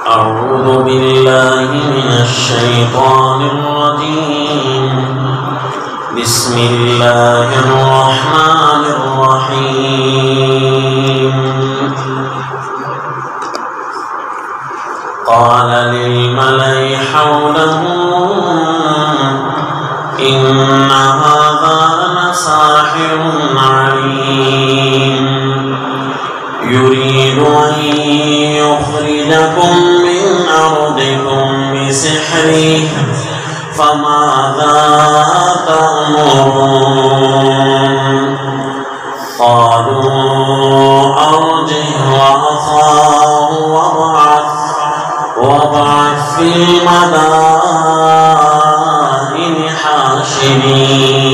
أعوذ بالله من الشيطان الرجيم. بسم الله الرحمن الرحيم. قال للملأ حوله إن هذا لساحر عليم يريد أن يخرجكم من أرضكم بسحره فماذا تأمرون. قالوا أرجه وأخاه وابعث في المدائن حاشرين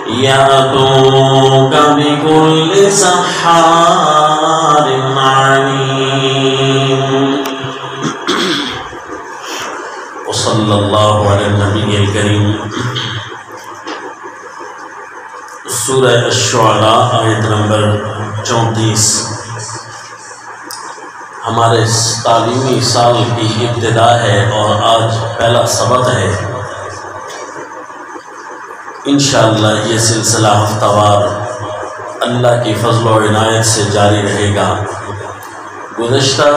يأتوك بكل سحار عليم. وصلی اللہ علی النبی الکریم. سورہ الشعراء آیت نمبر 34 ہمارے تعلیمی سال کی ابتدا ہے اور آج پہلا سبق ہے. انشاءاللہ یہ سلسلہ ہفتہ وار اللہ کی فضل و عنایت سے جاری رہے گا. گزشتہ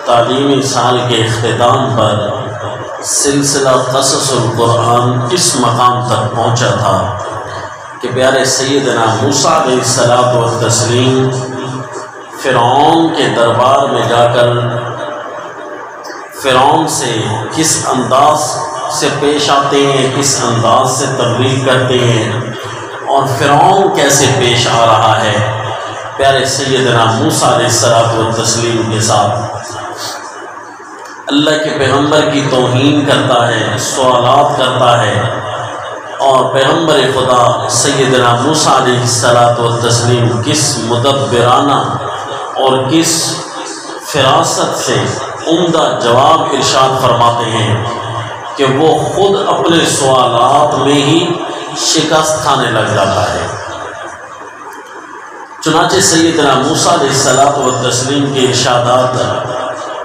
تعلیمی سال کے اختتام پر سلسلہ قصص القرآن اس مقام تک پہنچا تھا کہ پیارے سیدنا موسیٰ علیہ السلام فرعون کے دربار میں جا کر فرعون سے کس انداز سے پیش آتے ہیں، کس انداز سے تبلیغ کرتے ہیں اور فرعون کیسے پیش آ رہا ہے پیارے سیدنا موسیٰ علیہ السلام کے ساتھ. اللہ کے پیغمبر کی توہین کرتا ہے، سوالات کرتا ہے، اور پیغمبر خدا سیدنا موسیٰ علیہ السلام کس مدبرانہ اور کس فراست سے عمدہ جواب ارشاد فرماتے ہیں کہ وہ خود اپنے سوالات میں ہی شکست کھانے لگ جاتا ہے. چنانچہ سیدنا موسیٰ علیہ السلام کے ارشادات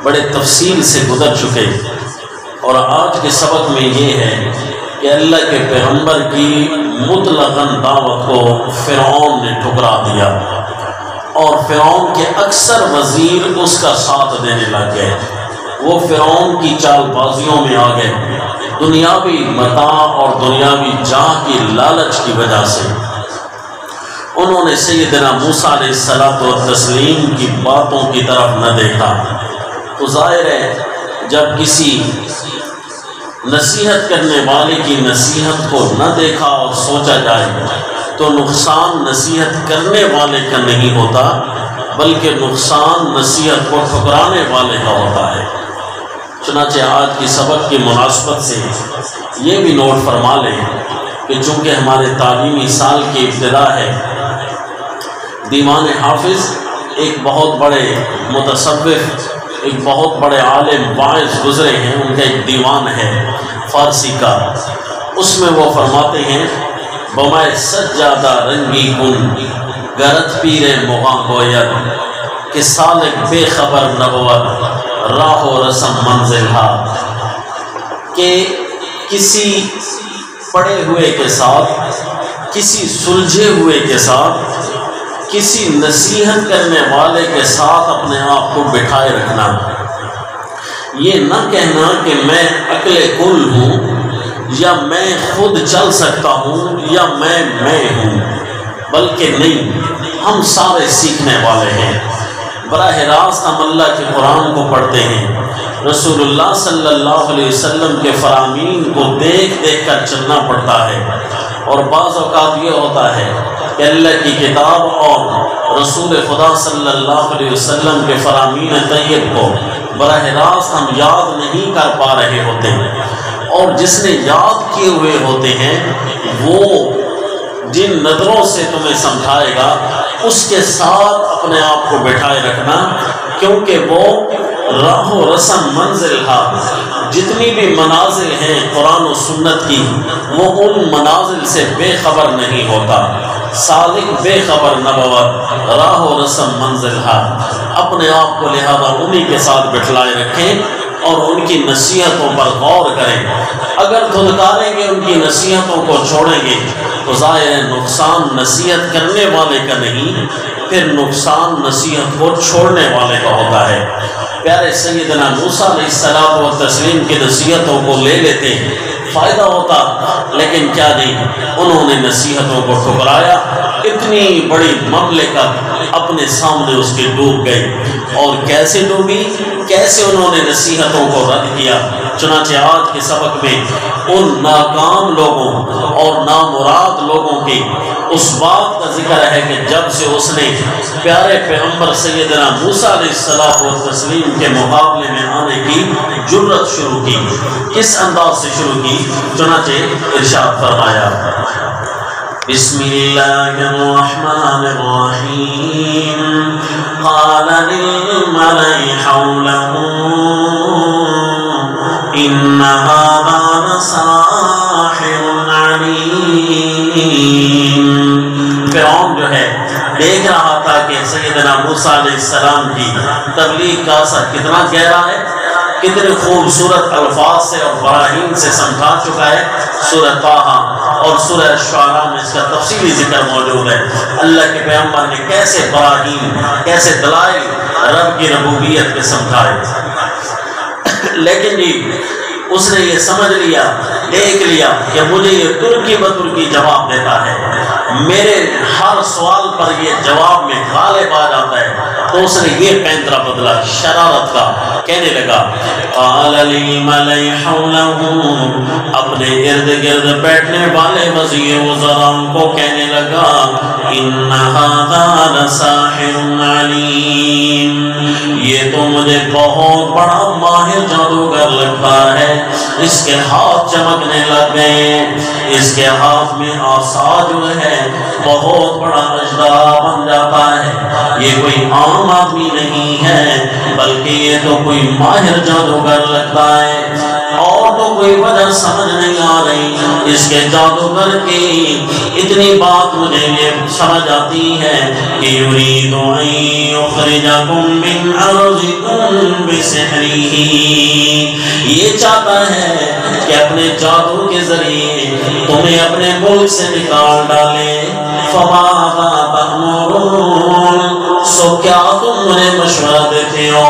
بڑے تفصیل سے گزر چکے اور آج کے سبق میں یہ ہے کہ اللہ کے پیغمبر کی مطلقاً دعوت کو فرعون نے ٹھکرا دیا اور فرعون کے اکثر وزیر اس کا ساتھ دینے لگ گئے. وہ فرعون کی چال بازیوں میں آ گئے. دنیاوی متاع اور دنیاوی جاہ کی لالچ کی وجہ سے انہوں نے سیدنا موسیٰ علیہ السلام کی باتوں کی طرف نہ دیکھا. تو ظاہر ہے جب کسی نصیحت کرنے والے کی نصیحت کو نہ دیکھا اور سوچا جائے تو نقصان نصیحت کرنے والے کا نہیں ہوتا بلکہ نقصان نصیحت کو ٹھکرانے والے کا ہوتا ہے. چنانچہ آج کی سبق کی مناسبت سے یہ بھی نوٹ فرما لیں کہ چونکہ ہمارے تعلیمی سال کی ابتدا ہے، دیوان حافظ ایک بہت بڑے متصوف، ایک بہت بڑے عالم واعظ گزرے ہیں، ان کا ایک دیوان ہے فارسی کا. اس میں وہ فرماتے ہیں بمائے سجادہ رنگی کن گرت پیر مغاں گوید کہ سالک بے خبر نبوت راہ و رسم منزل ہا. کہ کسی پڑے ہوئے کے ساتھ، کسی سلجھے ہوئے کے ساتھ، کسی نصیحت کرنے والے کے ساتھ اپنے آپ کو بٹھائے رکھنا. یہ نہ کہنا کہ میں عقل کل ہوں یا میں خود چل سکتا ہوں یا میں ہوں، بلکہ نہیں، ہم سارے سیکھنے والے ہیں. براہ راست ہم اللہ کے قرآن کو پڑھتے ہیں، رسول اللہ صلی اللہ علیہ وسلم کے فرامین کو دیکھ دیکھ کر چلنا پڑتا ہے. اور بعض اوقات یہ ہوتا ہے کہ اللہ کی کتاب اور رسول خدا صلی اللہ علیہ وسلم کے فرامین طیب کو براہ راست ہم یاد نہیں کر پا رہے ہوتے ہیں، اور جس نے یاد کیے ہوئے ہوتے ہیں وہ جن نظروں سے تمہیں سمجھائے گا اس کے ساتھ اپنے آپ کو بٹھائے رکھنا، کیونکہ وہ راہ و رسم منزل ہا، جتنی بھی منازل ہیں قرآن و سنت کی وہ ان منازل سے بے خبر نہیں ہوتا. صادق بے خبر نبوت راہ و رسم منزل ہے، اپنے آپ کو لہذا انہی کے ساتھ بٹھلائے رکھیں اور ان کی نصیحتوں پر غور کریں۔ اگر دھنکاریں گے، ان کی نصیحتوں کو چھوڑیں گے تو ظاہر ہے نقصان نصیحت کرنے والے کا نہیں، پھر نقصان نصیحت کو چھوڑنے والے کا ہوتا ہے۔ پیارے سیدنا موسیٰ علیہ السلام و تسلیم کی نصیحتوں کو لے لیتے، فائدہ ہوتا، لیکن کیا نہیں، انہوں نے نصیحتوں کو ٹھکرایا، اتنی بڑی مملکت اپنے سامنے اس کی ڈوب گئی۔ اور کیسے ڈوبی، کیسے انہوں نے نصیحتوں کو رد کیا۔ چنانچہ آج کے سبق میں ان ناکام لوگوں اور نامراد لوگوں کی اس بات کا ذکر ہے کہ جب سے اس نے پیارے پیغمبر سیدنا موسیٰ علیہ السلام و تسلیم کے مقابلے میں آنے کی جرت شروع کی، کس انداز سے شروع کی، چنانچہ ارشاد فرمایا، بسم اللہ الرحمن الرحیم، قال للملأ حوله ان هذا لساحر علیم۔ فرعون جو ہے دیکھ رہا تھا کہ سیدنا موسیٰ علیہ السلام کی تبلیغ کا اثر کتنا گہرا ہے، کتنے خوبصورت الفاظ سے اور براہین سے سمجھا چکا ہے۔ سورہ طٰہٰ اور سورہ شعراء میں اس کا تفصیلی ذکر موجود ہے، اللہ کے پیغمبر نے کیسے براہین، کیسے دلائل رب کی ربوبیت کے سمجھائے۔ لیکن جی اس نے یہ سمجھ لیا، دیکھ لیا کہ مجھے یہ ترکی بترکی جواب دیتا ہے، میرے ہر سوال پر یہ جواب میں غالب آ جاتا ہے، تو اس نے یہ پینترا بدلا شرارت کا، کہنے لگا قال للملأ حوله، اپنے ارد گرد بیٹھنے والے وزیر وزراء کو کہنے لگا ان هذا لساحر علیم، یہ تو مجھے بہت بڑا ماہر جادوگر لگتا ہے، اس کے ہاتھ چمکنے لگ گئے، اس کے ہاتھ میں عصا جو ہے بہت بڑا اژدہا بن جاتا ہے، یہ کوئی عام آدمی نہیں ہے بلکہ یہ تو کوئی ماہر جادوگر لگتا ہے۔ اور تو کوئی وجہ سمجھ نہیں آ رہی، اس کے جادوگر کی اتنی بات مجھے یہ سمجھ آتی ہے کہ یرید ان یخرجکم من ارضکم بسحرہ، یہ چاہتا ہے کہ اپنے جادو کے ذریعے تمہیں اپنے ملک سے نکال ڈالے۔ فماذا تأمرون، سو کیا تم مجھے مشورہ دیتے ہو؟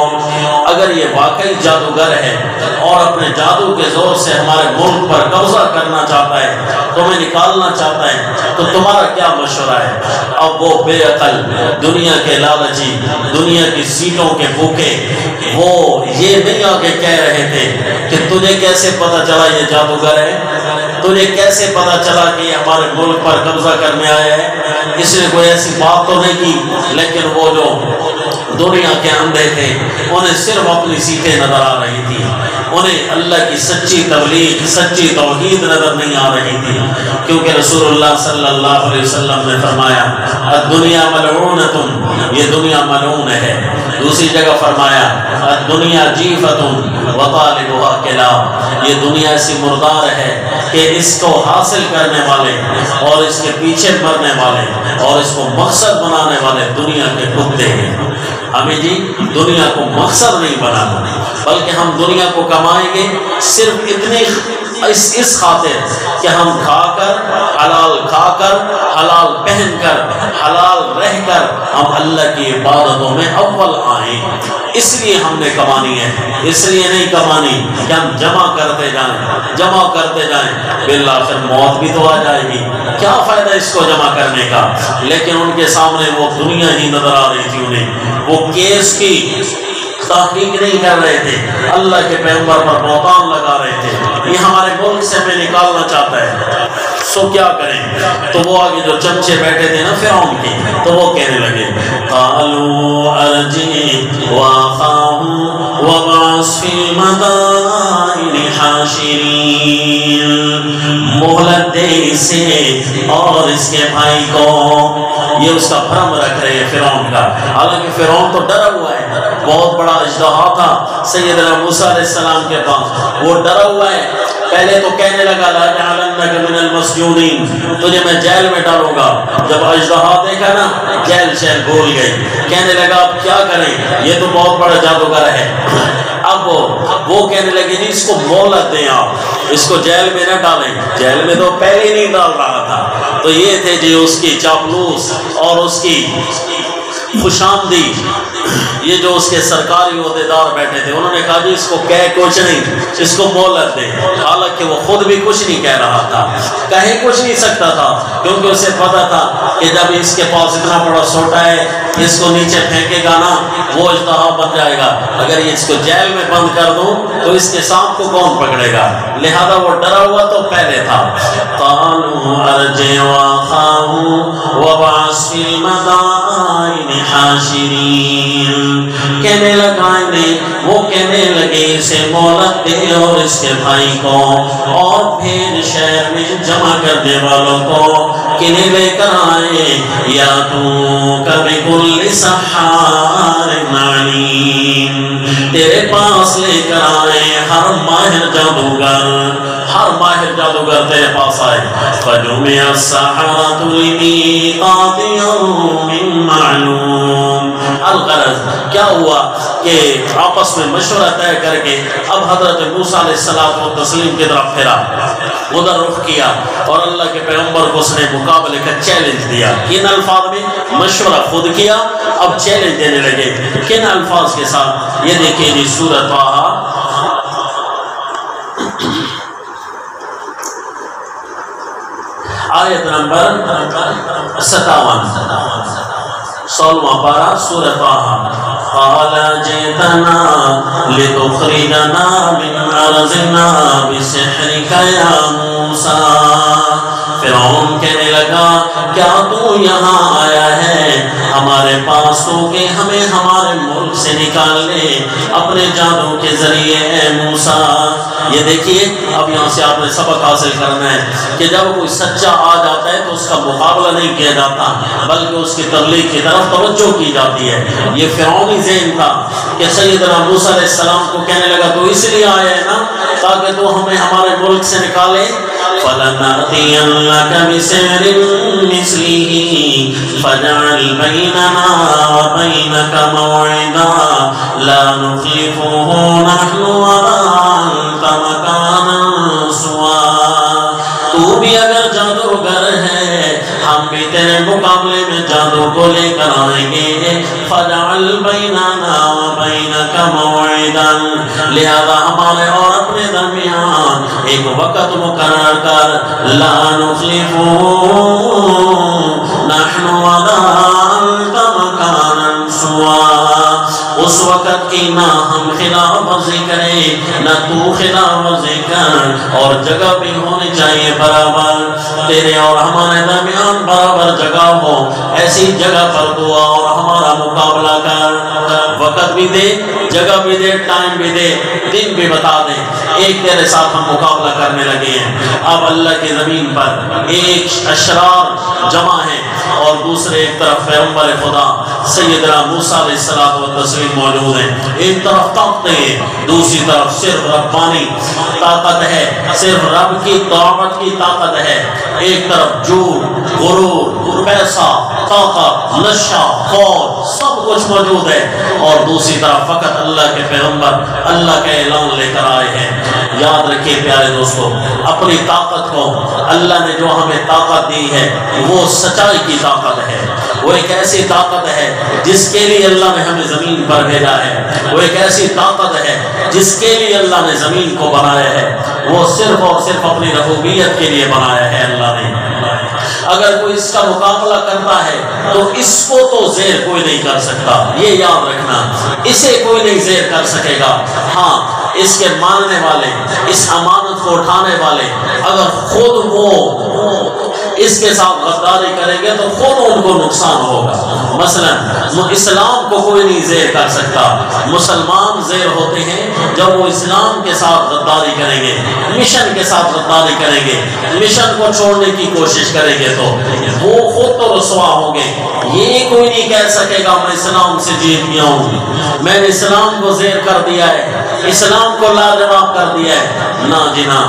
اگر یہ واقعی جادوگر ہے اور اپنے جادو کے زور سے ہمارے ملک پر قبضہ کرنا چاہتا ہے، تمہیں نکالنا چاہتا ہے، تو تمہارا کیا مشورہ ہے؟ اب وہ بے عقل، دنیا کے لالچی، دنیا کی سیٹوں کے بھوکے، وہ یہ نہیں آگے کہہ رہے تھے کہ تجھے کیسے پتا چلا یہ جادوگر ہے، تجھے کیسے پتا چلا کہ یہ ہمارے ملک پر قبضہ کرنے آیا ہے؟ اس نے کوئی ایسی بات تو نہیں کی، لیکن وہ جو دنیا کے اندھے تھے انہیں صرف اپنی سیٹیں نظر آ رہی تھی، انہیں اللہ کی سچی تبلیغ، سچی توحید نظر نہیں آ رہی تھی، کیونکہ رسول اللہ صلی اللہ علیہ وسلم نے فرمایا الدنیا ملعونۃ، یہ دنیا ملعون ہے۔ دوسری جگہ فرمایا الدنیا جیفۃ وطالبها کلاب، یہ دنیا ایسی مردار ہے کہ اس کو حاصل کرنے والے اور اس کے پیچھے مرنے والے اور اس کو مقصد بنانے والے دنیا کے کتے ہیں۔ ہمیں جی دنیا کو مقصد نہیں بنانا، بلکہ ہم دنیا کو کمائیں گے صرف اتنی اس خاطر کہ ہم کھا کر حلال پہن کر حلال رہ کر ہم اللہ کی عبادتوں میں اول آئیں، اس لیے ہم نے کمانی ہے، اس لیے نہیں کمانی کہ ہم جمع کرتے جائیں، بالآخر موت بھی تو آ جائے گی، کیا فائدہ اس کو جمع کرنے کا؟ لیکن ان کے سامنے وہ دنیا ہی نظر آ رہی تھی، انہیں وہ کیس کی تحقیق نہیں کر رہے تھے، اللہ کے پیغمبر پر بہتان لگا رہے تھے، یہ ہمارے ملک سے ہمیں نکالنا چاہتا ہے، سو کیا کریں؟ تو وہ آگے جو چمچے بیٹھے تھے نا فرعون کے، تو وہ کہنے لگے قالوا ارجع واخاه وابعث في المدائن حاشرين، مہلت دے اسے اور اس کے بھائی کو، یہ اس کا بھرم رکھ رہے ہیں فرعون کا، حالانکہ فرعون تو ڈرا ہوا ہے، بہت بڑا اژدہا تھا سیدنا موسیٰ علیہ السلام کے پاس، وہ ڈرا ہوا ہے، پہلے تو کہنے لگا لَأَجْعَلَنَّكَ مِنَ الْمَسْجُونِينَ، تجھے میں جیل میں ڈالوں گا۔ جب اژدہا دیکھا نا جیل شیل بھول گئی، کہنے لگا اب کیا کریں، یہ تو بہت بڑا جادوگر ہے۔ اب وہ کہنے لگے جی اس کو مہلت دیں، آپ اس کو جیل میں نہ ڈالیں، جیل میں تو پہلے ہی نہیں ڈال رہا تھا۔ تو یہ تھے جی اس کی چاپلوس اور اس کی خوشامدی، یہ جو اس کے سرکاری عہدیدار بیٹھے تھے، انہوں نے کہا جی اس کو کہہ کچھ نہیں، اس کو مہلت دیں۔ حالانکہ وہ خود بھی کچھ نہیں کہہ رہا تھا، کہیں کچھ نہیں سکتا تھا، کیونکہ اسے پتا تھا کہ جب اس کے پاس اتنا بڑا سوٹا ہے، اس کو نیچے پھینکے گا نا وہ اژدہا بن جائے گا، اگر اس کو جیل میں بند کر دوں تو اس کے سانپ کو کون پکڑے گا، لہذا وہ ڈرا ہوا تو پہلے تھا۔ قالوا ارجع واخاه وابعث في المدائن حاشرین، کہنے لگا وہ کہنے لگے اسے مہلت دے اور اس کے بھائی کو اور پھر شہر میں جمع کرنے والوں کو کنہیں لے کر آئے، یا تو کبھی کل سحار علیم، تیرے پاس لے کر آئے ہر ماہر جادوگر، ہر ماہر جادوگر تیرے پاس آئے۔ فَجُمِعَ السَّحَرَةُ لِمِيقَاتِ يَوْمٍ مَّعْلُومٍ، الغرض کیا ہوا کہ آپس میں مشورہ طے کر کے اب حضرت موسیٰ علیہ السلام کو تسلیم کی طرف پھرا، ادھر رخ کیا اور اللہ کے پیغمبر کو اس نے مقابلے کا چیلنج دیا۔ کن الفاظ میں؟ مشورہ خود کیا، اب چیلنج دینے لگے، کن الفاظ کے ساتھ؟ یہ دیکھیں جی سورۃ طٰہٰ آیت نمبر 57، 16واں پارہ سورۃ طٰہٰ۔ قال جئتنا لتخرجنا من ارضنا بسحرك یا موسیٰ، فرعون کہنے لگا کیا تو یہاں آیا ہے ہمارے پاس تو کہ ہمیں ہمارے ملک سے نکال لے اپنے جادو کے ذریعے اے موسیٰ۔ یہ دیکھیے اب یہاں سے آپ نے سبق حاصل کرنا ہے کہ جب کوئی سچا آ جاتا ہے تو اس کا مقابلہ نہیں کیا جاتا بلکہ اس کی تبلیغ کی طرف توجہ کی جاتی ہے۔ یہ فرعونی ذہن تھا کہ سیدنا موسیٰ علیہ السلام کو کہنے لگا تو اس لیے آیا ہے نا تاکہ تو ہمیں ہمارے ملک سے نکالے۔ فَلَنَأْتِيَنَّكَ بِسِحْرٍ مِثْلِهِ فَاجْعَلْ بَيْنَنَا وَبَيْنَكَ مَوْعِدًا لَا نُخْلِفُهُ نَحْنُ وَلَا أَنْتَ مَكَانًا سُوًى، تو بھی اگر جادوگر ہے ہم بھی تیرے مقابلے میں جادو کو لے کر آئیں گے۔ فَاجْعَلْ بَيْنَنَا وَبَيْنَكَ مَوْعِدًا، لہذا ہمارے اور اپنے درمیان ایک وقت مقرر کر، لَا نُخْلِفُهُ نَحْنُ وَلَا أَنْتَ مَكَانًا سُوًى، اس وقت کی نہ ہم خلاف ورزی کریں نہ تو خلاف ورزی کر، اور جگہ بھی ہونی چاہیے برابر، تیرے اور ہمارے درمیان برابر جگہ ہو، ایسی جگہ پر تو اور ہمارا مقابلہ کر، وقت بھی دے جگہ بھی دے ٹائم بھی دے دن بھی بتا دے، ایک تیرے ساتھ ہم مقابلہ کرنے لگے ہیں۔ اب اللہ کی زمین پر ایک اشرار جمع ہیں اور دوسرے ایک طرف پیغمبر خدا سیدنا موسیٰ علیہ السلام موجود ہیں، ایک طرف طاقتیں ہیں دوسری طرف صرف ربانی طاقت ہے، صرف رب کی طاقت کی طاقت ہے، ایک طرف جھوٹ غرور پیسہ طاقت نشہ فوج سب کچھ موجود ہے، اور دوسری طرف فقط اللہ کے پیغمبر اللہ کا اعلان لے کر آئے ہیں۔ یاد رکھیے پیارے دوستو، اپنی طاقت کو اللہ نے جو ہمیں طاقت دی ہے وہ سچائی کی طاقت ہے، وہ ایک ایسی طاقت ہے جس کے لیے اللہ نے ہمیں زمین پر بھیجا ہے، وہ ایک ایسی طاقت ہے جس کے لیے اللہ نے زمین کو بنایا ہے، وہ صرف اور صرف اپنی ربوبیت کے لیے بنایا ہے اللہ نے۔ اگر کوئی اس کا مقابلہ کرتا ہے تو اس کو تو زیر کوئی نہیں کر سکتا، یہ یاد رکھنا، اسے کوئی نہیں زیر کر سکے گا۔ ہاں اس کے ماننے والے، اس امانت کو اٹھانے والے، اگر خود وہ اس کے ساتھ غداری کریں گے تو خود ان کو نقصان ہوگا۔ مثلا اسلام کو کوئی نہیں زیر کر سکتا، مسلمان زیر ہوتے ہیں جب وہ اسلام کے ساتھ غداری کریں گے، مشن کے ساتھ غداری کریں گے، مشن کو چھوڑنے کی کوشش کریں گے تو وہ خود تو رسوا ہوں گے۔ یہ کوئی نہیں کہہ سکے گا میں اسلام سے جیت گیا ہوں، میں نے اسلام کو زیر کر دیا ہے، اسلام کو لاجواب کر دیا ہے۔ نہ جنا،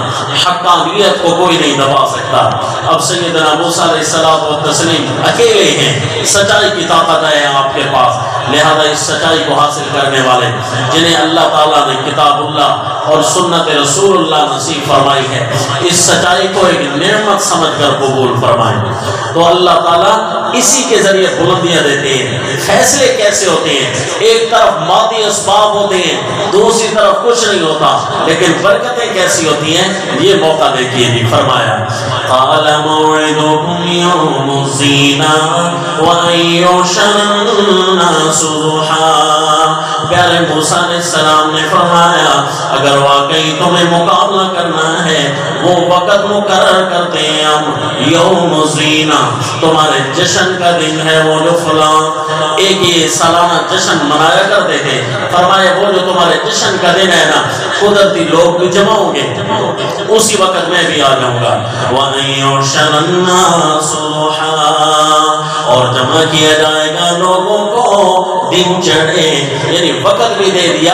حقانیت کو کوئی نہیں دبا سکتا۔ اب سیدنا موسیٰ علیہ الصلوۃ والتسلیم اکیلے ہیں، سچائی کی طاقت ہے آپ کے پاس، لہذا اس سچائی کو حاصل کرنے والے جنہیں اللہ تعالیٰ نے کتاب اللہ اور سنت رسول اللہ نصیب فرمائی ہے، اس سچائی کو ایک نعمت سمجھ کر قبول فرمائیں تو اللہ تعالیٰ اسی کے ذریعے بلندیاں دیتے ہیں۔ فیصلے کیسے ہوتے ہیں؟ ایک طرف مادی اسباب ہوتے ہیں، دوسری طرف کچھ نہیں ہوتا، لیکن برکتیں کیسی ہوتی ہیں یہ موقع دیکھیے جی۔ فرمایا قال موعدكم يوم الزينة وأن يحشر الناس ضحى۔ پیارے موسیٰ علیہ السلام نے فرمایا اگر واقعی تمہیں مقابلہ کرنا ہے وہ وقت مقرر کرتے ہیں ہم، یوم الزینہ تمہارے جشن کا دن ہے، وہ جو فلاں ایک یہ سالانہ جشن منایا کرتے تھے، فرمایا وہ جو تمہارے جشن کا دن ہے نا، قدرتی لوگ بھی جمع ہوں گے، اسی وقت میں بھی آ جاؤں گا۔ وَأَن يُحْشَرَ النَّاسُ ضُحًى، اور جمع کیا جائے گا لوگوں کو دن چڑھے، یعنی وقت بھی دے دیا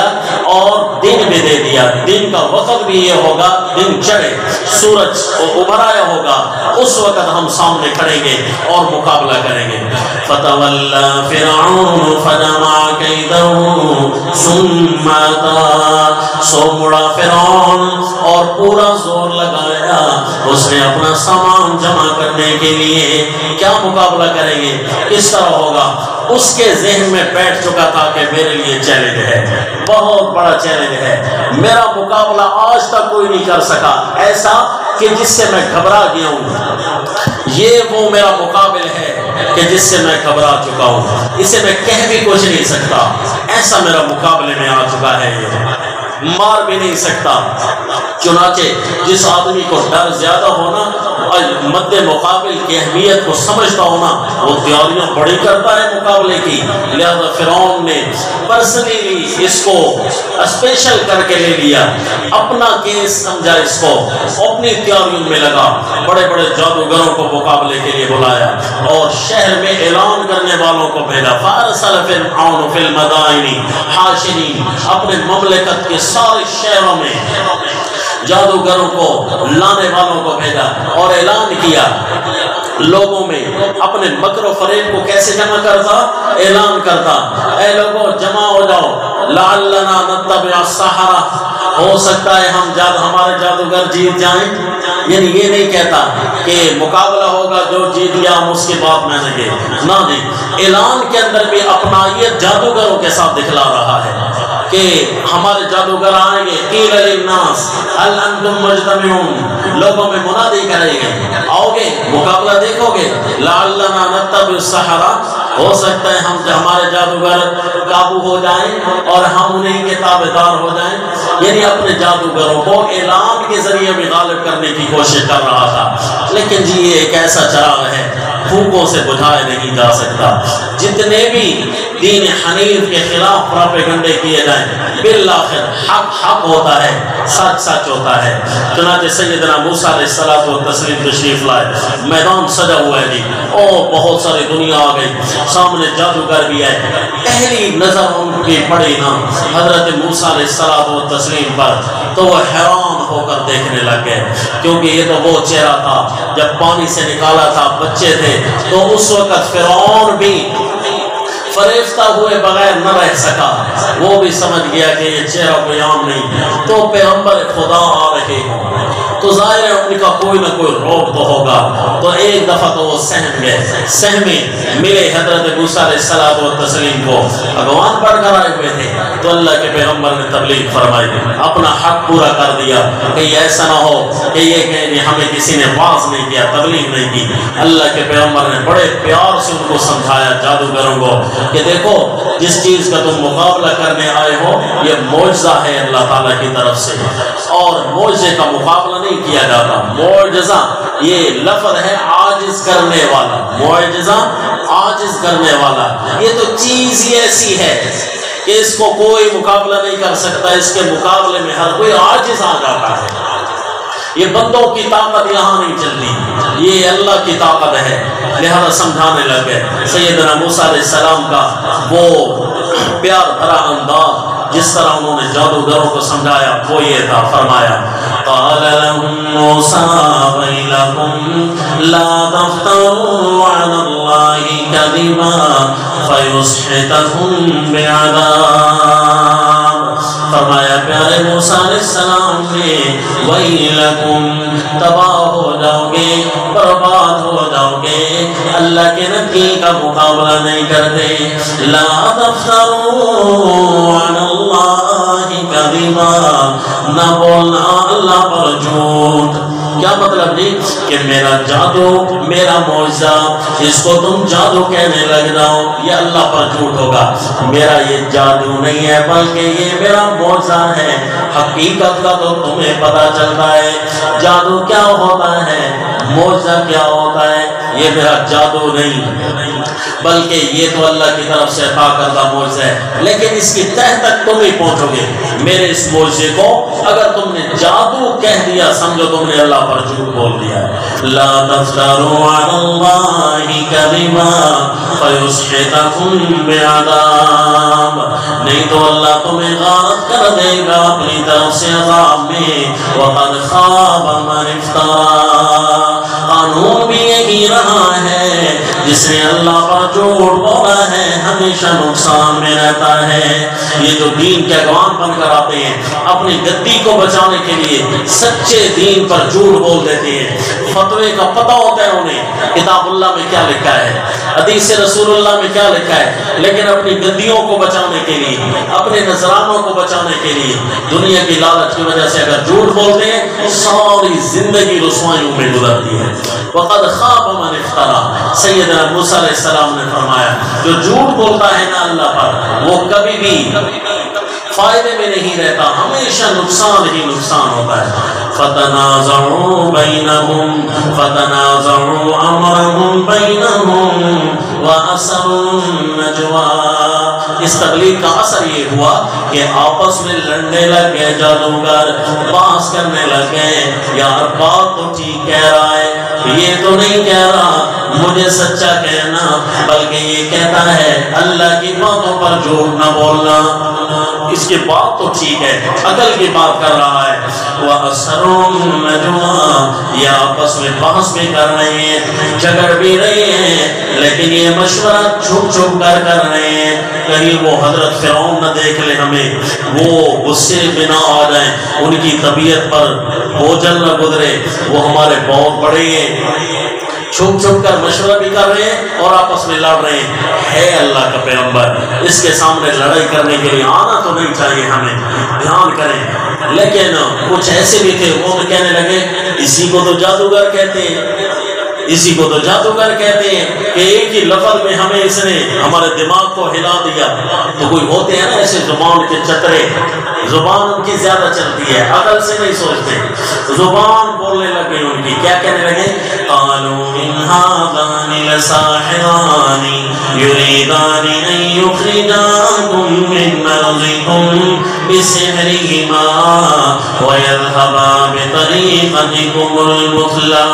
اور دن بھی دے دیا۔ دن کا وقت بھی یہ ہوگا دن چڑھے، سورج ابھر آیا ہوگا، اس وقت ہم سامنے کھڑیں گے اور مقابلہ کریں گے۔ فَتَوَلَّى فِرْعَوْنُ فَجَمَعَ كَيْدَهُ ثُمَّ أَتَىٰ، سو مڑا فرعون اور پورا زور لگایا اس نے اپنا سامان جمع کرنے کے لیے۔ کیا مقابلہ کریں گے، کس طرح ہوگا؟ اس کے ذہن میں بیٹھ چکا تھا کہ میرے لیے چیلنج ہے، بہت بڑا چیلنج ہے، میرا مقابلہ آج تک کوئی نہیں کر سکا ایسا کہ جس سے میں گھبرا گیا ہوں، یہ وہ میرا مقابل ہے کہ جس سے میں گھبرا چکا ہوں، اسے میں کہہ بھی کچھ نہیں سکتا، ایسا میرا مقابلے میں آ چکا ہے، یہ مار بھی نہیں سکتا۔ چنانچہ جس آدمی کو ڈر زیادہ ہونا اور مد مقابل کی اہمیت کو سمجھتا ہونا، وہ تیاریاں بڑی کرتا ہے مقابلے کی، لہذا فرعون نے پرسنلی اس کو اسپیشل کر کے لے لیا، اپنا کیس سمجھا، اس کو اپنی تیاریوں میں لگا، بڑے بڑے جادوگروں کو مقابلے کے لیے بلایا اور شہر میں اعلان کرنے والوں کو بھیجا۔ فَأَرْسَلَ فِرْعَوْنُ فِي الْمَدَائِنِ حَاشِرِينَ، اپنے مملکت کے سارے شہروں میں جادوگروں کو لانے والوں کو بھیجا اور اعلان کیا، لوگوں میں اپنے مکر و فریب کو کیسے جمع کرتا، اعلان کرتا، اے لوگوں جمع ہو جاؤ، لعلنا نتبع السحرہ، ہو سکتا ہے ہمارے جادوگر جیت جائیں۔ یعنی یہ نہیں کہتا کہ مقابلہ ہوگا جو جیت گیا ہم اس کے بعد میں نہیں، نہ جی، اعلان کے اندر بھی اپنائیت جادوگروں کے ساتھ دکھلا رہا ہے کہ ہمارے جادوگر آئیں گے، قیل للناس هل انتم مجتمعون، لوگوں میں منادی کریں گے، آؤ گے مقابلہ دیکھو گے، لعلنا نتبع السحرہ، ہو سکتا ہے ہمارے جادوگر قابو ہو جائیں اور ہم انہیں کے تابعدار ہو جائیں۔ یعنی اپنے جادوگروں کو اعلان کے ذریعے بھی غالب کرنے کی کوشش کر رہا تھا، لیکن جی یہ ایک ایسا چراغ ہے پھوکوں سے بجھایا نہیں جا سکتا۔ جتنے بھی دین حنیف کے خلاف پراپیگنڈے کیے جائیں، بالآخر حق حق ہوتا ہے، سچ سچ ہوتا ہے۔ چنانچہ سیدنا موسیٰ علیہ الصلوۃ والتسلیم تشریف لائے، میدان سجا ہوا ہے جی، بہت ساری دنیا آ گئی، سامنے جادوگر بھی ہے، پہلی نظر ان کی پڑی نا حضرت موسیٰ علیہ الصلوۃ والتسلیم پر تو وہ حیران ہو کر دیکھنے لگ گئے، کیونکہ یہ تو وہ چہرہ تھا جب پانی سے نکالا تھا بچے تھے، تو اس وقت فرعون بھی فریفتہ ہوئے بغیر نہ رہ سکا، وہ بھی سمجھ گیا کہ یہ چہرہ کوئی عام نہیں، تو پیغمبر خدا آ رہے ہوں تو ظاہر ہے ان کا کوئی نہ کوئی روک تو ہوگا، تو ایک دفعہ تو وہ سہم گئے، سہمے ملے حضرت موسیٰ علیہ الصلوۃ والتسلیم کو، اگوان پڑھ کر آئے ہوئے تھے، تو اللہ کے پیغمبر نے تبلیغ فرمائی، اپنا حق پورا کر دیا، کہ ایسا نہ ہو کہ یہ کہیں ہمیں کسی نے واعظ نہیں کیا، تبلیغ نہیں کی۔ اللہ کے پیغمبر نے بڑے پیار سے ان کو سمجھایا جادوگروں کو کہ دیکھو جس چیز کا تم مقابلہ کرنے آئے ہو یہ معجزہ ہے اللہ تعالیٰ کی طرف سے، اور معجزے کا مقابلہ نہیں کیا جاتا، معجزہ یہ لفظ ہے عاجز کرنے والا، معجزہ عاجز کرنے والا۔ یہ تو چیز ہی ایسی ہے کہ اس کو کوئی مقابلہ نہیں کر سکتا، اس کے مقابلے میں ہر کوئی عاجز آ جاتا ہے۔ یہ بندوں کی طاقت یہاں نہیں چلتی، یہ اللہ کی طاقت ہے۔ لہذا سمجھانے لگے سیدنا موسیٰ علیہ السلام کا وہ پیار بھرا انداز، جس طرح انہوں نے جادوگروں کو سمجھایا وہ یہ تھا، فرمایا قال لهم موسى ويلكم لا تفتروا على الله كذبا فيسحتكم بعذاب۔ فرمایا پیارے موسیٰ علیہ السلام نے وَيْلَكُمْ، تباہ ہو جاؤ گے، برباد ہو جاؤ گے، اللہ کے نبی کا مقابلہ نہیں کرتے۔ لا تفتروا علی اللہ کذبا، نہ بولنا اللہ پر جھوٹ۔ کیا مطلب نہیں کہ میرا جادو، میرا معجزہ، اس کو تم جادو کہنے لگ جاؤ، یہ اللہ پر جھوٹ ہوگا۔ میرا یہ جادو نہیں ہے بلکہ یہ میرا معجزہ ہے۔ حقیقت کا تو تمہیں پتہ چلتا ہے، جادو کیا ہوتا ہے، معجزہ کیا ہوتا ہے۔ یہ میرا جادو نہیں بلکہ یہ تو اللہ کی طرف سے عطا کردہ معجزہ ہے، لیکن اس کی تہ تک تم ہی پہنچو گے۔ میرے اس معجزے کو اگر تم نے جادو کہہ دیا، سمجھو تم نے اللہ پر جھوٹ بول دیا ہے۔ لا تفتروا علی اللہ کذبا فیسحتکم بعذاب، نہیں تو اللہ تمہیں غارت کر دے گا اپنی طرف سے عذاب میں۔ وقد خاب من افترا، قانون بھی یہی رہا ہے، جس نے اللہ پر جھوٹ بولا ہے ہمیشہ نقصان میں رہتا ہے۔ یہ جو دین کے اگوان بن کر آتے ہیں، اپنی گدی کو بچانے کے لیے سچے دین پر جھوٹ بول دیتے ہیں۔ فتوے کا پتہ ہوتا ہے انہیں، کتاب اللہ میں کیا لکھا ہے، حدیث رسول اللہ میں کیا لکھا ہے، لیکن اپنی گدیوں کو بچانے کے لیے، اپنے نذرانوں کو بچانے کے لیے دنیا کی لالچ کی وجہ سے اگر جھوٹ بولتے ہیں، ساری زندگی رسوائیوں میں گزرتی ہے۔ وقد خاب من افترا، سیدنا موسیٰ علیہ السلام نے فرمایا جو جھوٹ بولتا ہے نا اللہ پر، وہ کبھی بھی فائدے میں نہیں رہتا، ہمیشہ نقصان ہی نقصان ہوتا ہے۔ فتنازعوا بینہم فتنازعوا امرہم بینہم واسروا النجوى، اس تبلیغ کا اثر یہ ہوا کہ آپس میں لڑنے لگے، جادوگر بحث کرنے لگے، یار بات تو ٹھیک کہہ رہا ہے، یہ تو نہیں کہہ رہا مجھے سچا کہنا، بلکہ یہ کہتا ہے اللہ کی باتوں پر جھوٹ نہ بولنا، اس کی بات تو ٹھیک ہے، عقل کی بات کر رہا ہے۔ وَأَسْرُوا النَّجْوَىٰ، یہ آپس میں بحث بھی کر رہے ہیں، جھگڑ بھی رہے ہیں، لیکن یہ مشورہ چھپ چھپ کر رہے ہیں، کہیں وہ حضرت فرعون نہ دیکھ لے ہمیں، وہ غصے میں نہ آ جائیں، ان کی طبیعت پر بوجھل نہ گزرے، وہ ہمارے بہت بڑے ہیں۔ چھپ چھپ کر مشورہ بھی کر رہے ہیں اور آپس میں لڑ رہے ہیں۔ ہے اللہ کا پیغمبر، اس کے سامنے لڑائی کرنے کے لیے آنا تو نہیں چاہیے ہمیں، دھیان کریں۔ لیکن کچھ ایسے بھی تھے، وہ کہنے لگے اسی کو تو جادوگر کہتے ہیں، اسی کو تو جادوگر کہتے ہیں کہ ایک ہی لفظ میں ہمیں اس نے ہمارے دماغ کو ہلا دیا۔ تو کوئی ہوتے ہیں نا ایسے زبان کے چترے، زبان ان کی زیادہ چلتی ہے، عقل سے نہیں سوچتے، زبان بولنے لگے ان کی، کیا کہنے لگے؟ قالوا ان هذان لساحران يريدان ان يخرجاكم من ارضكم بسحرهما ويذهبا بطريقتكم المثلى،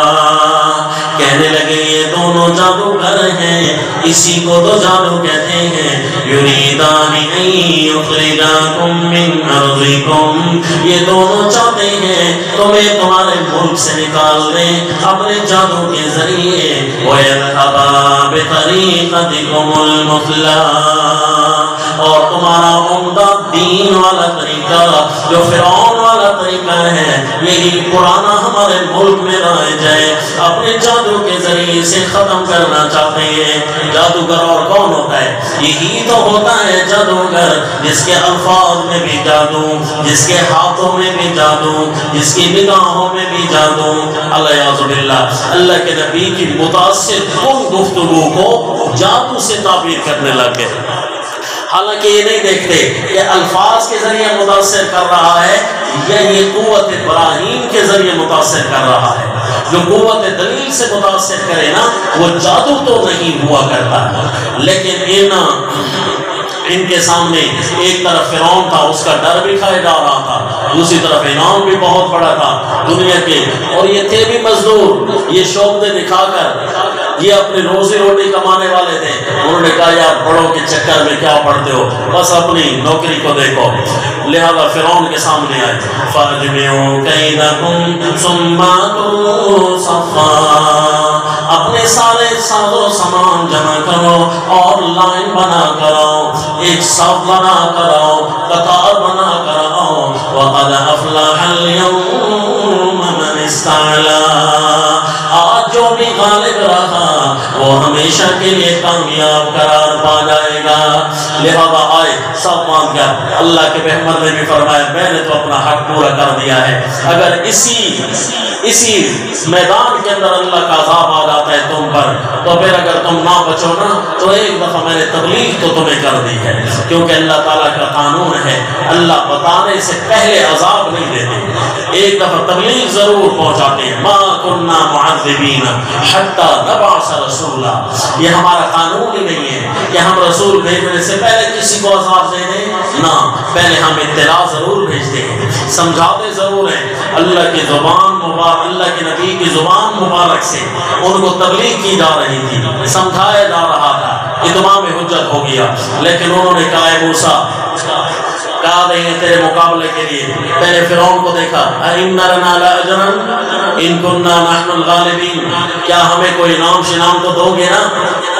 کہنے لگے یہ دونوں جادوگر ہیں، اسی کو تو جادو کہتے ہیں۔ یریدان ان یخرجاکم من ارضکم، یہ دونوں چاہتے ہیں تمہیں تمہارے ملک سے نکال دیں اپنے جادو کے ذریعے۔ وَيَذْهَبَا بِطَرِيقَتِكُمُ الْمُثْلَىٰ، اور تمہارا عمدہ دین والا طریقہ جو فرعون والا طریقہ ہے، یہی پرانا ہمارے ملک میں لائے جائے، اپنے جادو کے ذریعے سے ختم کرنا چاہتے ہیں۔ جادوگر اور کون ہوتا ہے؟ یہی تو ہوتا ہے جادوگر، جس کے الفاظ میں بھی جادو، جس کے ہاتھوں میں بھی جادو، جس کی نگاہوں میں بھی جادو۔ الیاذ باللہ، اللہ کے نبی کی متاثر کن گفتگو کو جادو سے تعبیر کرنے لگے، حالانکہ یہ نہیں دیکھتے کہ الفاظ کے ذریعے متاثر کر رہا ہے یا یہ قوت ابراہیم کے ذریعے متاثر کر رہا ہے۔ جو قوت دلیل سے متاثر کرے نا وہ جادو تو نہیں ہوا کرتا، لیکن ان کے سامنے ایک طرف فرعون تھا، اس کا ڈر بھی کھائے جا رہا تھا، دوسری طرف انعام بھی بہت بڑا تھا دنیا کے، اور یہ تھے بھی مزدور، یہ شوق دکھا کر یہ اپنی روزی روٹی کمانے والے تھے۔ انہوں نے کہا یار بڑوں کے چکر میں کیا پڑتے ہو، بس اپنی نوکری کو دیکھو، لہذا فرعون کے سامنے آئے، فَأَجْمِعُوا كَيْدَكُمْ ثُمَّ أَتُوا صَفًّا، اپنے سارے ساز و سامان جمع کرو اور لائن بنا کر آؤ، ایک صف بنا کر آؤ، قطار بنا کر آؤ، وَقَدْ أَفْلَحَ الْيَوْمَ مَنِ اسْتَعْلَىٰ، آج جو بھی غالب رہا وہ ہمیشہ کے لیے کامیاب قرار پا جائے گا۔ لہذا آئے سب مان کر، اللہ کے پیغمبر نے بھی فرمایا میں نے تو اپنا حق پورا کر دیا ہے، اگر اسی میدان کے اندر اللہ کا عذاب آ جاتا ہے تم پر تو پھر اگر تم نہ بچو نا تو ایک دفعہ میں نے تبلیغ تو تمہیں کر دی ہے، کیونکہ اللہ تعالیٰ کا قانون ہے اللہ بتانے سے پہلے عذاب نہیں دیتے، ایک دفعہ تبلیغ ضرور پہنچاتے ہیں، ما کننا معذبین حتی نبعث رسولا، یہ ہمارا قانون ہی نہیں ہے کہ ہم رسول بھیجنے سے پہلے کسی کو عذاب دے دیں، نہ پہلے ہم اطلاع ضرور بھیجتے ہیں، سمجھاتے ضرور ہیں، اللہ کی زبان مبارک، اللہ کے نبی کی زبان مبارک سے ان کو تبلیغ کی جا رہی تھی، سمجھایا جا رہا تھا، اتمام حجت ہو گیا، لیکن انہوں نے کہا اے موسیٰ کہا دیں گے تیرے مقابلے کے لیے، پہلے فرعون کو دیکھا، اَإِنَّ لَنَا لَأَجْرًا إِن كُنَّا نَحْنُ الْغَالِبِينَ، کیا ہمیں کوئی انعام شنام تو دو گے نا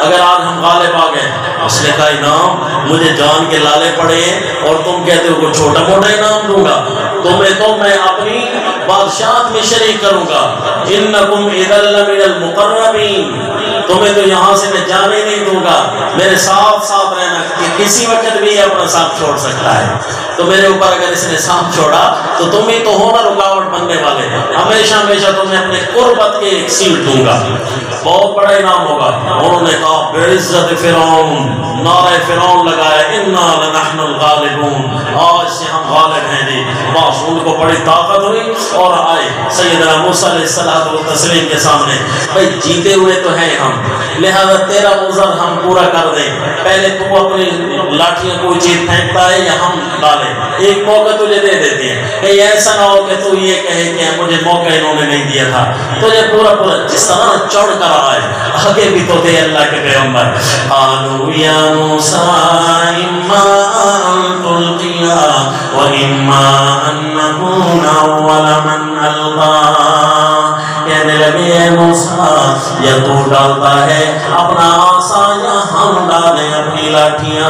اگر آج ہم غالب آ گئے؟ اس نے کہا انعام مجھے جان کے لالے پڑے ہیں اور تم کہتے ہو کوئی چھوٹا موٹا انعام دوں گا، تمہیں تو میں اپنی بادشاہت میں شریک کروں گا، اِنَّكُمْ إِذًا لَّمِنَ الْمُقَرَّبِينَ، تمہیں تو یہاں سے میں جانے نہیں دوں گا، میرے ساتھ ساتھ رہنا، کہ کسی وقت بھی اپنا ساتھ چھوڑ سکتا ہے، تو میرے اوپر اگر اس نے ساتھ چھوڑا تو تم ہی تو ہو نا رکاوٹ بننے والے، ہمیشہ ہمیشہ تمہیں اپنے قربت کے ایک سیٹ دوں گا، بہت بڑا انعام ہوگا۔ انہوں نے کہا بعزت فرعون، نعرہ فرعون لگایا انا لنحن الغالبون، آج سے ہم غالب ہیں جی، بس ان کو بڑی طاقت ہوئی اور آئے سیدنا موسیٰ علیہ السلام کے سامنے، بھئی جیتے ہوئے تو ہیں ہم، لہذا تیرا عذر ہم پورا کر دیں، پہلے تو اپنی لاٹھیاں کوئی چیز پھینکتا ہے یا ہم ڈالیں، ایک موقع تجھے دے دیتے ہیں، کہ ایسا نہ ہو کہ تو یہ کہے کہ مجھے موقع انہوں نے نہیں دیا تھا، تجھے پورا جس طرح چڑھ کر آئے، آگے بھی تو تھے اللہ کے پیغمبر، قالوا یا موسیٰ اما ان تلقیا و اما ان نکون اول من القا، کہنے لگے اے موسیٰ یا تو ڈالتا ہے اپنا عصا یا ہم ڈالیں اپنی لاٹھیاں،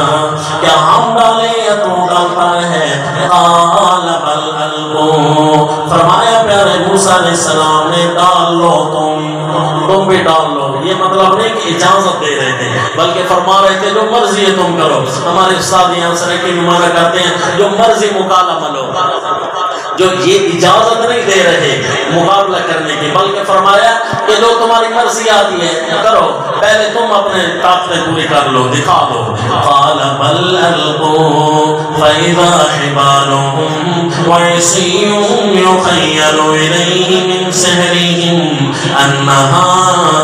کیا ہم ڈالیں یا تو ڈالتا ہے؟ قال بل القوا، فرمایا پیارے موسیٰ علیہ السلام نے ڈال لو تم بھی ڈال لو، یہ مطلب نہیں کہ اجازت دے رہے تھے بلکہ فرما رہے تھے جو مرضی ہے تم کرو، ہمارے استاد یہاں سرے کی نمانہ کرتے ہیں جو مرضی مکالمہ لو، جو یہ اجازت نہیں دے رہے مقابلہ کرنے کی، بلکہ فرمایا کہ جو تمہاری مرضی آتی ہے کرو، پہلے تم اپنے طاقتیں پوری کر لو، دکھا دو۔ قال بل القوا فاذا حبالهم وعصيهم يخيل اليه من سحرهم انها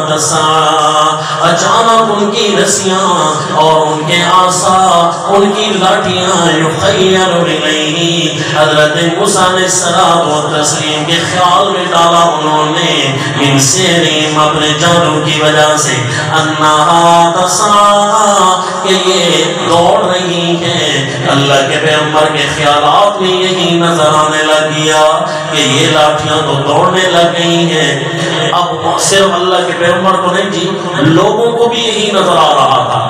تسعى، اچانک ان کی رسیاں اور ان کے عصا، ان کی لاٹھیاں، یخیل الیہ، حضرت موسیٰ علیہ السلام کے خیال میں ڈالا انہوں نے، من سحرہم، اپنے جادو کی وجہ سے، انہا تسعى، کہ یہ دوڑ رہی ہے۔ اللہ کے پیغمبر کے خیالات میں یہی نظر آنے لگ گیا کہ یہ لاٹھیاں تو دوڑنے لگ گئی ہیں۔ اب صرف اللہ کے پیغمبر کو نہیں جی، لوگوں کو بھی یہی نظر آ رہا تھا۔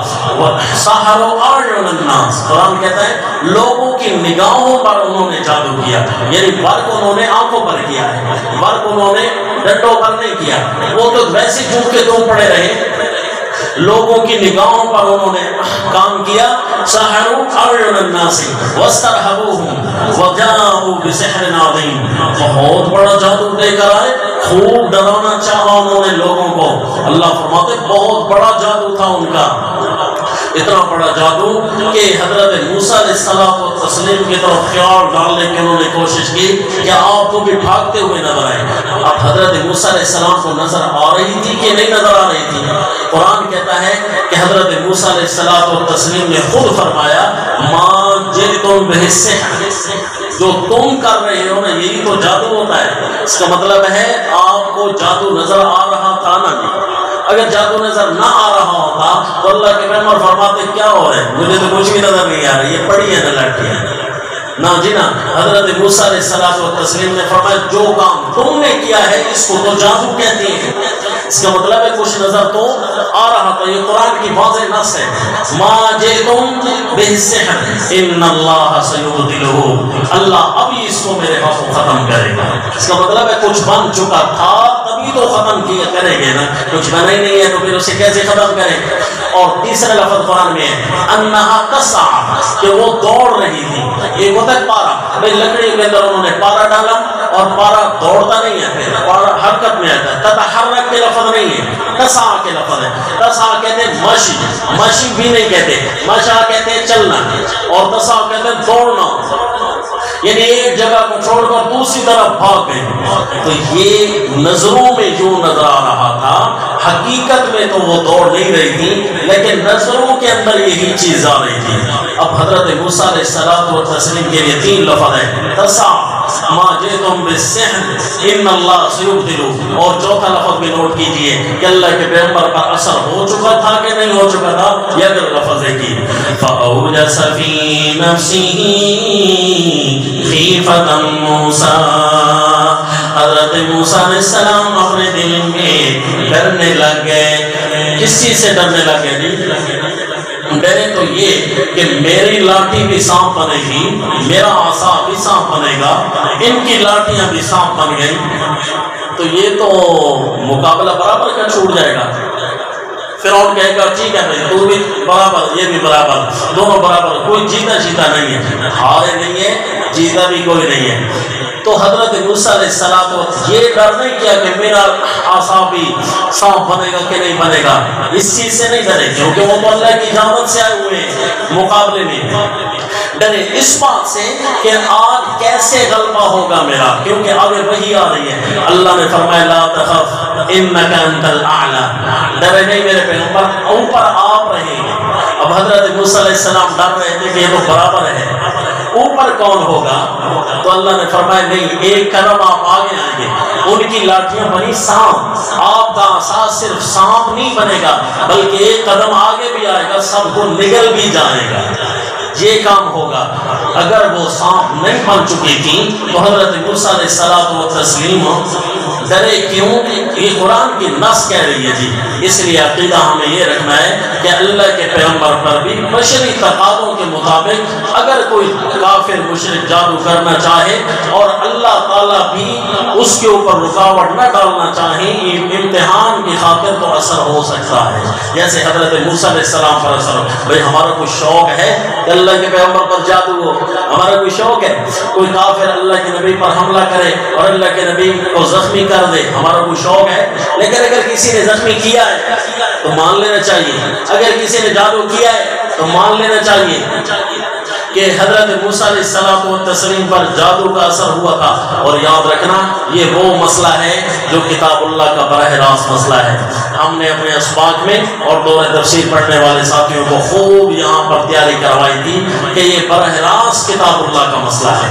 سحروا اعین الناس، قرآن کہتا ہے لوگوں کی نگاہوں پر انہوں نے جادو کیا، یعنی ورک انہوں نے آنکھوں پر کیا ہے، ورک انہوں نے ڈنڈوں پر نہیں کیا، وہ تو ویسے جھوٹ کے دو پڑے رہے، لوگوں کی نگاہوں پر انہوں نے کام کیا۔ سحروا اعین الناس واسترهبوهم وجاءوا بسحر عظیم، بہت بڑا جادو دے کر آئے، خوب ڈرانا چاہا انہوں نے لوگوں کو۔ اللہ فرماتے بہت بڑا جادو تھا ان کا۔ اتنا بڑا جادو کہ حضرت موسیٰ علیہ السلام و تسلیم کی طرف خیال ڈالنے کی انہوں نے کوشش کی کہ آپ کو بھی بھاگتے ہوئے نظر آئے. اب حضرت موسیٰ علیہ السلام کو نظر آ رہی تھی کہ نہیں نظر آ رہی تھی؟ قرآن کہتا ہے کہ حضرت موسیٰ علیہ السلام و تسلیم نے خود فرمایا ما جئتم بہ السحر، جو تم کر رہے ہو نا یہی تو جادو ہوتا ہے. اس کا مطلب ہے آپ کو جادو نظر آ رہا تھا نا. اگر جادو نظر نہ آ رہا ہوتا تو اللہ کے پیغمبر فرماتے کیا ہو رہا ہے، مجھے تو کچھ بھی نظر نہیں آ رہی، یہ پڑی ہے نا لڑکی ہے نا جی نا. حضرت موسیٰ علیہ السلام و تسلیم نے فرمایا جو کام تم نے کیا ہے اس کو تو جادو کہتے ہیں. اس کا مطلب ہے کچھ نظر تو آ رہا تھا. یہ قرآن کی واضح نص ہے. ما جئتم بہ السحر ان اللہ سیبطلہ، اللہ ابھی اس کو میرے ہاتھوں ختم کرے گا. اس کا مطلب ہے کچھ بن چکا تھا تبھی تو ختم کیا کریں گے نا، کچھ بنا ہی نہیں ہے تو پھر اسے کیسے ختم کریں. اور تیسرا لفظ قرآن میں ہے انہا تسعی، کہ وہ دوڑ رہی تھی. ایک ہوتا ہے پارا، بھئی لکڑی کے اندر انہوں نے پارا ڈالا اور پارا دوڑتا نہیں ہے، پھر پارا حرکت میں آتا ہے. تتحرک کے لفظ نہیں ہے، تسعی کے لفظ ہے. تسعی کہتے ہیں مشی، مشی بھی نہیں کہتے، مشا کہتے ہیں چلنا، اور تسعی کہتے ہیں دوڑنا، یعنی ایک جگہ کو چھوڑ کر دوسری طرف بھاگ گئی. تو یہ نظروں میں یوں نظر آ رہا تھا، حقیقت میں تو وہ دوڑ نہیں رہی تھی لیکن نظروں کے اندر یہی چیز آ رہی تھی. اب حضرت موسیٰ علیہ السلام و تسلیم کے لیے تین لفظ ہیں، تسعی ما جئتم بالسحر ان اللہ سیبطلہ. اور چوتھا لفظ بھی نوٹ کیجئے کہ اللہ کے پیغمبر پر اثر ہو چکا تھا کہ نہیں ہو چکا تھا. یہ اگر لفظ ہے کہ فأوجس فی نفسہ خیفۃ موسیٰ، حضرت موسیٰ علیہ السلام اپنے دل میں ڈرنے لگ گئے. کس چیز سے ڈرنے لگ گئے؟ ڈرے تو یہ کہ میری لاٹھی بھی سانپ بنے گی، میرا عصا بھی سانپ بنے گا، ان کی لاٹھیاں بھی سانپ بن گئی تو یہ تو مقابلہ برابر کا چھوٹ جائے گا. فرعون کہے گا ٹھیک ہے بھائی تو بھی برابر یہ بھی برابر، دونوں برابر، کوئی جیتا جیتا نہیں ہے، ہارے نہیں ہے جیتا بھی کوئی نہیں ہے. تو حضرت موسیٰ علیہ السلام یہ ڈر نہیں کیا کہ میرا عصا بھی سانپ بنے گا کہ نہیں بنے گا، اس چیز سے نہیں ڈرے کیونکہ وہ تو اللہ کی جانت سے آئے ہوئے ہیں مقابلے میں. ڈرے اس بات سے کہ آج کیسے غلبہ ہوگا میرا، کیونکہ آگے وحی آ رہی ہے. اللہ نے فرمایا لا تخف انک انت الاعلی، ڈرے نہیں میرے پیغمبر، اوپر آپ رہیں گے. اب حضرت موسیٰ علیہ السلام ڈر رہے تھے کہ یہ تو برابر ہے، اوپر کون ہوگا؟ تو اللہ نے فرمایا نہیں، ایک قدم آپ آگے آئیں گے. ان کی لاٹھیاں بنی سانپ، آپ کا عصا صرف سانپ نہیں بنے گا بلکہ ایک قدم آگے بھی آئے گا، سب کو نگل بھی جائے گا. یہ کام ہوگا. اگر وہ سانپ نہیں بن چکی تھی تو حضرت موسیٰ علیہ السلام و تسلیم ڈرے کیوں؟ یہ قرآن کی نص کہہ رہی ہے جی. اس لیے عقیدہ ہمیں یہ رکھنا ہے کہ اللہ کے پیغمبر پر بھی بشری تقاضوں کے مطابق اگر کوئی کافر مشرک جادو کرنا چاہے اور اللہ تعالیٰ بھی اس کے اوپر رکاوٹ نہ ڈالنا چاہیں، امتحان کی خاطر تو اثر ہو سکتا ہے. جیسے حضرت موسیٰ علیہ السلام پر اثر ہو. بھئی ہمارا کوئی شوق ہے کہ اللہ کے پیغمبر پر جادو ہو؟ ہمارا کوئی شوق ہے کوئی کافر اللہ کے نبی پر حملہ کرے اور اللہ کے نبی کو زخمی کر دے؟ ہمارا کوئی شوق ہے. لیکن اگر کسی نے زخمی کیا ہے تو مان لینا چاہیے، اگر کسی نے جادو کیا ہے تو مان لینا چاہیے کہ حضرت موسیٰ علیہ السلام و تسلیم پر جادو کا اثر ہوا تھا. اور یاد رکھنا یہ وہ مسئلہ ہے جو کتاب اللہ کا براہ راست مسئلہ ہے. ہم نے اپنے اسباق میں اور دور تفسیر پڑھنے والے ساتھیوں کو خوب یہاں پر تیاری کروائی تھی کہ یہ براہ راست کتاب اللہ کا مسئلہ ہے.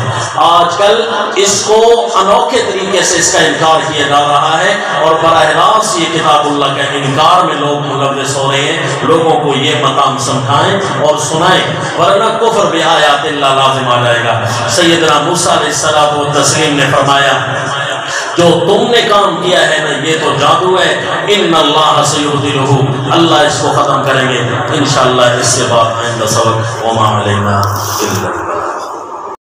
آج کل اس کو انوکھے طریقے سے اس کا انکار کیا جا رہا ہے اور براہ راست یہ کتاب اللہ کا انکار میں لوگ ملوث ہو رہے ہیں. لوگوں کو یہ مقام سمجھائیں اور سنائیں ورنہ کفر بھی آیات اللہ لازم آ جائے گا. سیدنا موسیٰ علیہ السلام و تسلیم نے فرمایا جو تم نے کام کیا ہے نا یہ تو جادو ہے، ان اللہ سیبطلہ، اللہ اس کو ختم کریں گے انشاءاللہ. اس کے بعد آئندہ سبق وما علینا الا